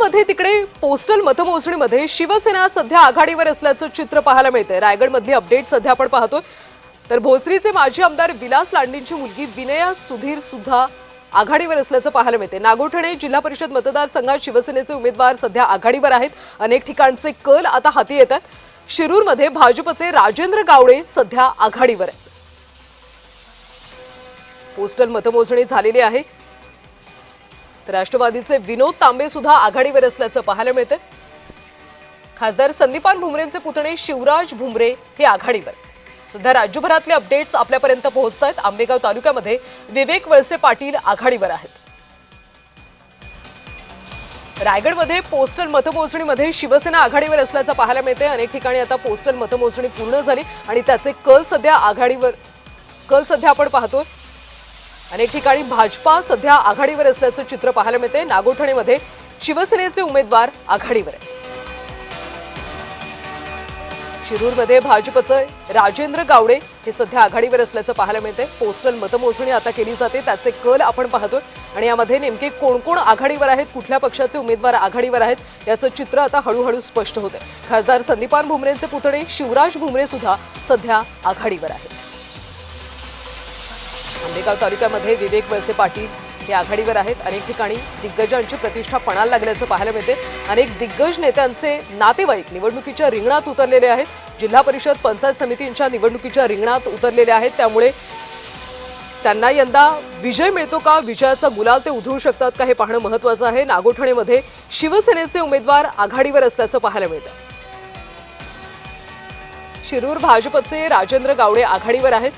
रायगडमध्ये तिकडे पोस्टल मतमोजणीमध्ये शिवसेना सध्या आघाडीवर असल्याचं चित्र पाहायला मिळतंय। रायगडमधली अपडेट सध्या आपण पाहतोय तर भोसरीचे माजी आमदार विलास लांडेंची मुलगी विनया सुधीर सुद्धा आघाडीवर असल्याचं पाहायला मिळतंय। नागोठणे जिल्हा परिषद मतदारसंघात शिवसेनेचे उमेदवार सध्या आघाडीवर आहेत। अनेक ठिकाणचे कल आता हाती येतात। शिरूरमध्ये भाजपचे राजेंद्र गावडे सध्या आघाडीवर आहेत। पोस्टल मतमोजणी झालेली आहे। राष्ट्रवादीचे विनोद तांबे सुद्धा आघाडीवर असल्याचं पाहायला मिळतं। खासदार संदीपान भुमरेंचे पुतणे शिवराज भुमरे हे आघाडीवर। सध्या राज्यभरातले अपडेट्स आपल्यापर्यंत पोहोचतात। आंबेगाव तालुक्यामध्ये विवेक वळसे पाटील आघाडीवर आहेत। रायगडमध्ये पोस्टल मतमोजणीमध्ये शिवसेना आघाडीवर असल्याचं पाहायला मिळते। अनेक ठिकाणी आता पोस्टल मतमोजणी पूर्ण झाली आणि त्याचे कल सध्या आपण पाहतोय। अनेक ठिकाणी भाजपा सध्या आघाडीवर असल्याचं चित्र पाहायला मिळते। नागोठणेमध्ये शिवसेनेचे उमेदवार आघाडीवर आहेत। शिरूरमध्ये भाजपचे राजेंद्र गावडे हे सध्या आघाडीवर असल्याचं पाहायला मिळते। पोस्टल मतमोजणी आता केली जाते, त्याचे कल आपण पाहतोय आणि यामध्ये नेमके कोण कोण आघाडीवर आहेत, कुठल्या पक्षाचे उमेदवार आघाडीवर आहेत याचं चित्र आता हळूहळू स्पष्ट होते। खासदार संदीपान भुमरेंचे पुतणे शिवराज भुमरे सुद्धा सध्या आघाडीवर आहेत। आंबेगाव तालुक्यामध्ये विवेक वळसे पाटील हे आघाडीवर आहेत। अनेक ठिकाणी दिग्गजांची प्रतिष्ठा पणाला लागल्याचं पाहायला मिळते। अनेक दिग्गज नेत्यांचे नातेवाईक निवडणुकीच्या रिंगणात उतरलेले आहेत। जिल्हा परिषद पंचायत समितींच्या निवडणुकीच्या रिंगणात उतरलेले आहेत, त्यामुळे त्यांना यंदा विजय मिळतो का, विजयाचा गुलाल ते उधळू शकतात का हे पाहणं महत्त्वाचं आहे। नागोठणेमध्ये शिवसेनेचे उमेदवार आघाडीवर असल्याचं पाहायला मिळतं। शिरूर भाजपचे राजेंद्र गावडे आघाडीवर आहेत,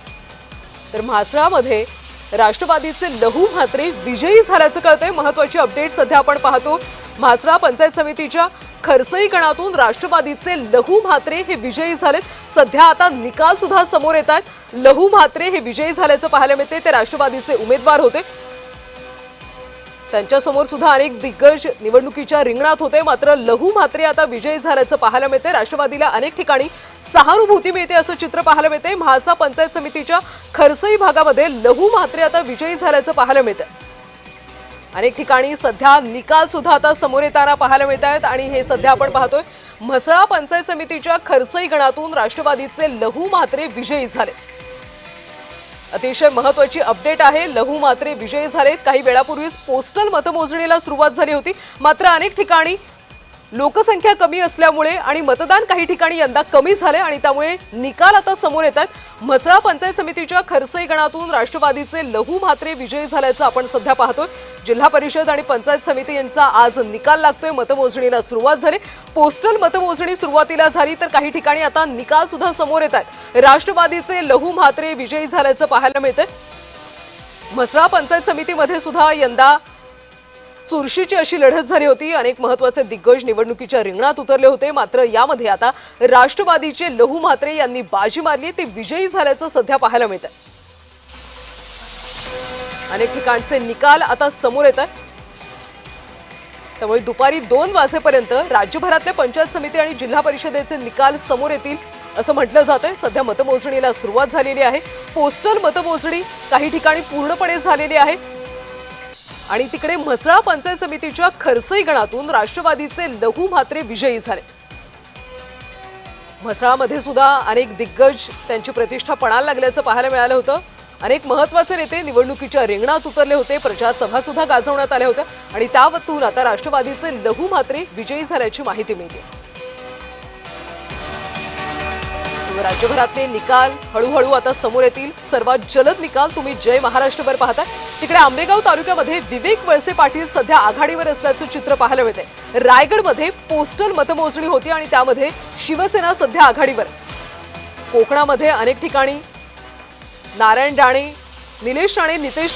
तर म्हासळामध्ये राष्ट्रवादीचे लहू म्हात्रे विजयी झाल्याचं कळतंय। महत्त्वाची अपडेट सध्या आपण पाहतो। म्हासळा पंचायत समितीच्या खरसई गणातून राष्ट्रवादीचे लहू म्हात्रे हे विजयी झालेत। सध्या आता निकाल सुद्धा समोर येत आहेत। लहू म्हात्रे हे विजयी झाल्याचं पाहायला मिळते। ते राष्ट्रवादीचे उमेदवार होते, त्यांच्यासमोर सुद्धा अनेक दिग्गज निवडणुकीच्या रिंगणात होते, मात्र लहू म्हात्रे आता विजयी झाल्याचं पाहायला मिळते। राष्ट्रवादीला अनेक ठिकाणी सहानुभूती मिळते असं चित्र पाहायला मिळते। म्हाळसा पंचायत समितीच्या खरसई भागामध्ये लहू म्हात्रे आता विजयी झाल्याचं पाहायला मिळतं। अनेक ठिकाणी सध्या निकाल सुद्धा आता समोर येताना पाहायला मिळत आहेत आणि हे सध्या आपण पाहतोय। म्हसळा पंचायत समितीच्या खरसई गणातून राष्ट्रवादीचे लहू म्हात्रे विजयी झाले। अतिशय महत्त्वाची अपडेट आहे। लहू म्हात्रे विजयी झालेत। काही वेळापूर्वीच पोस्टल मतमोजणीला सुरुवात झाली होती, मात्र अनेक ठिकाणी लोकसंख्या कमी असल्यामुळे आणि मतदान काही ठिकाणी यंदा कमी झाले आणि त्यामुळे निकाल आता समोर येतात। म्हसळा पंचायत समितीच्या खरसई गणातून राष्ट्रवादीचे लहू म्हात्रे विजयी झाल्याचं आपण सध्या पाहतोय। जिल्हा परिषद आणि पंचायत समिती यांचा आज निकाल लागतोय। मतमोजणीला सुरुवात झाली। पोस्टल मतमोजणी सुरुवातीला झाली तर काही ठिकाणी आता निकाल सुद्धा समोर येत आहेत। राष्ट्रवादीचे लहू म्हात्रे विजयी झाल्याचं पाहायला मिळतंय। म्हसळा पंचायत समितीमध्ये सुद्धा यंदा चुरशीची अशी लढत झाली होती। अनेक महत्त्वाचे दिग्गज निवडणुकीच्या रिंगणात उतरले होते, मात्र यामध्ये आता राष्ट्रवादीचे लहू म्हात्रे यांनी बाजी मारली, ते विजयी झाल्याचं सध्या पाहायला मिळतं। अनेक ठिकाणचे निकाल आता समोर येतात, त्यामुळे दुपारी 2 वाजेपर्यंत राज्यभरातल्या पंचायत समिती आणि जिल्हा परिषदेचे निकाल समोर येतील असं म्हटलं जातंय। सध्या मतमोजणीला सुरुवात झालेली आहे। पोस्टल मतमोजणी काही ठिकाणी पूर्णपणे झालेली आहे आणि तिकडे म्हसळा पंचायत समितीच्या खरसई गणातून राष्ट्रवादीचे लहू म्हात्रे विजयी झाले। म्हसळामध्ये सुद्धा अनेक दिग्गज त्यांची प्रतिष्ठा पणाला लागल्याचं पाहायला मिळालं होतं। अनेक महत्त्वाचे नेते निवडणुकीच्या रिंगणात उतरले होते, प्रचार सभा सुद्धा गाजवण्यात आल्या होत्या आणि त्यातून आता राष्ट्रवादीचे लहू म्हात्रे विजयी झाल्याची माहिती मिळते। राज्यभरातले निकाल हळूहळू आता समोर येतील। सर्वात जलद निकाल तुम्ही जय महाराष्ट्रवर पाहताय। तिकडे आंबेगाव तालुक्यामध्ये विवेक वळसे पाटील सध्या आघाडीवर असल्याचं चित्र पाहायला मिळते। रायगडमध्ये पोस्टल मतमोजणी होती आणि त्यामध्ये शिवसेना सध्या आघाडीवर। कोकणामध्ये अनेक ठिकाणी नारायण राणे, निलेश राणे, नितेश